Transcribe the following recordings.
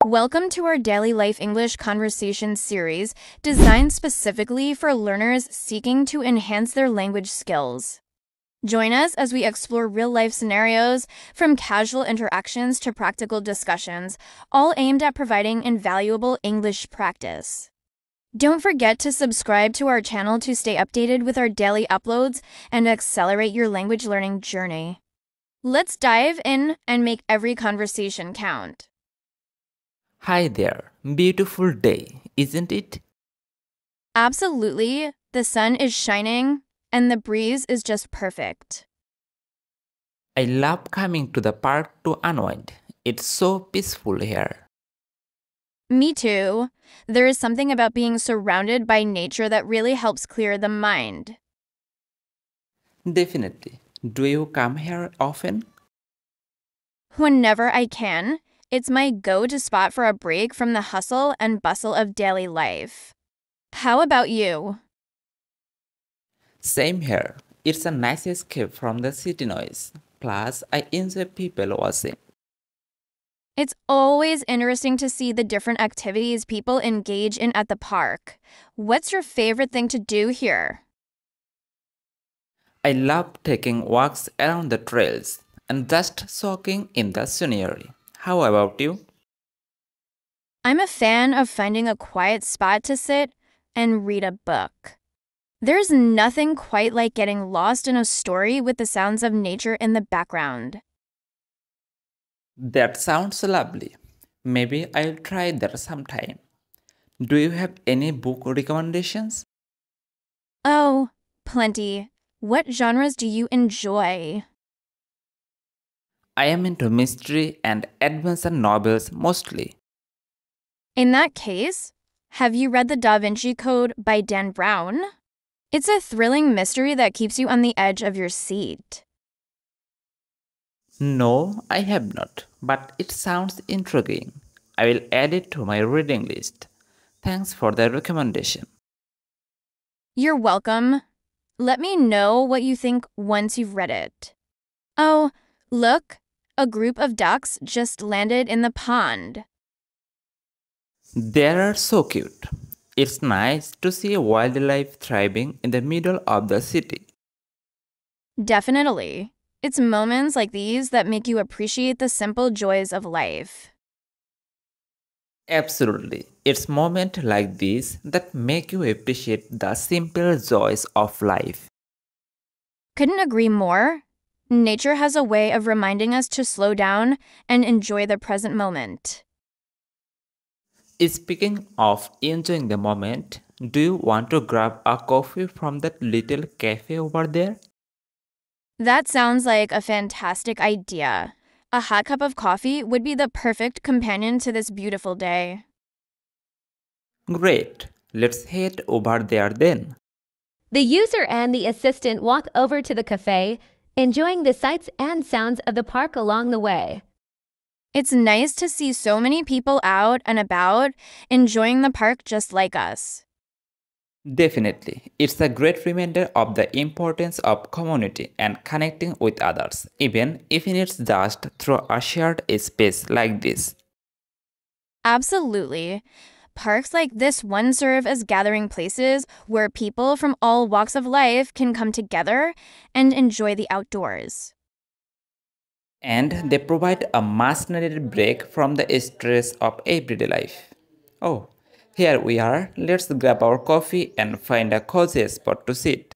Welcome to our Daily Life English Conversation series designed specifically for learners seeking to enhance their language skills. Join us as we explore real-life scenarios, from casual interactions to practical discussions, all aimed at providing invaluable English practice. Don't forget to subscribe to our channel to stay updated with our daily uploads and accelerate your language learning journey. Let's dive in and make every conversation count. Hi there. Beautiful day, isn't it? Absolutely. The sun is shining and the breeze is just perfect. I love coming to the park to unwind. It's so peaceful here. Me too. There is something about being surrounded by nature that really helps clear the mind. Definitely. Do you come here often? Whenever I can, it's my go-to spot for a break from the hustle and bustle of daily life. How about you? Same here. It's a nice escape from the city noise. Plus, I enjoy people watching. It's always interesting to see the different activities people engage in at the park. What's your favorite thing to do here? I love taking walks around the trails and just soaking in the scenery. How about you? I'm a fan of finding a quiet spot to sit and read a book. There's nothing quite like getting lost in a story with the sounds of nature in the background. That sounds lovely. Maybe I'll try that sometime. Do you have any book recommendations? Oh, plenty. What genres do you enjoy? I am into mystery and adventure novels mostly. In that case, have you read The Da Vinci Code by Dan Brown? It's a thrilling mystery that keeps you on the edge of your seat. No, I have not, but it sounds intriguing. I will add it to my reading list. Thanks for the recommendation. You're welcome. Let me know what you think once you've read it. Oh, look, a group of ducks just landed in the pond. They are so cute. It's nice to see wildlife thriving in the middle of the city. Definitely. It's moments like these that make you appreciate the simple joys of life. Absolutely. It's moments like these that make you appreciate the simple joys of life. Couldn't agree more. Nature has a way of reminding us to slow down and enjoy the present moment. Speaking of enjoying the moment, do you want to grab a coffee from that little cafe over there? That sounds like a fantastic idea. A hot cup of coffee would be the perfect companion to this beautiful day. Great. Let's head over there then. The user and the assistant walk over to the cafe, enjoying the sights and sounds of the park along the way. It's nice to see so many people out and about, enjoying the park just like us. Definitely. It's a great reminder of the importance of community and connecting with others, even if it's just through a shared space like this. Absolutely. Parks like this one serve as gathering places where people from all walks of life can come together and enjoy the outdoors. And they provide a much needed break from the stress of everyday life. Oh, here we are. Let's grab our coffee and find a cozy spot to sit.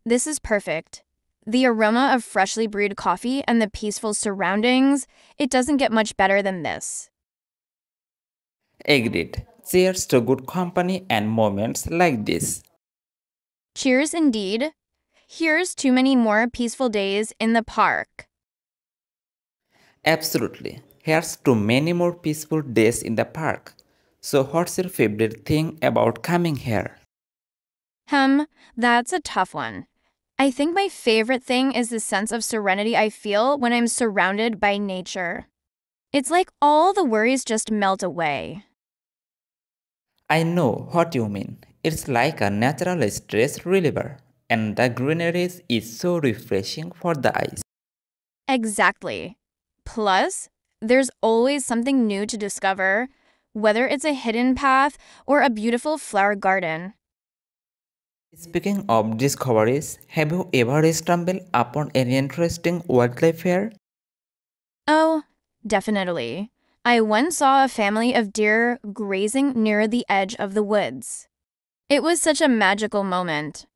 This is perfect. The aroma of freshly brewed coffee and the peaceful surroundings, it doesn't get much better than this. Agreed. Cheers to good company and moments like this. Cheers indeed. Here's to many more peaceful days in the park. Absolutely. Here's to many more peaceful days in the park. So what's your favorite thing about coming here? That's a tough one. I think my favorite thing is the sense of serenity I feel when I'm surrounded by nature. It's like all the worries just melt away. I know what you mean. It's like a natural stress reliever, and the greenery is so refreshing for the eyes. Exactly. Plus, there's always something new to discover, whether it's a hidden path or a beautiful flower garden. Speaking of discoveries, have you ever stumbled upon any interesting wildlife here? Oh, definitely. I once saw a family of deer grazing near the edge of the woods. It was such a magical moment.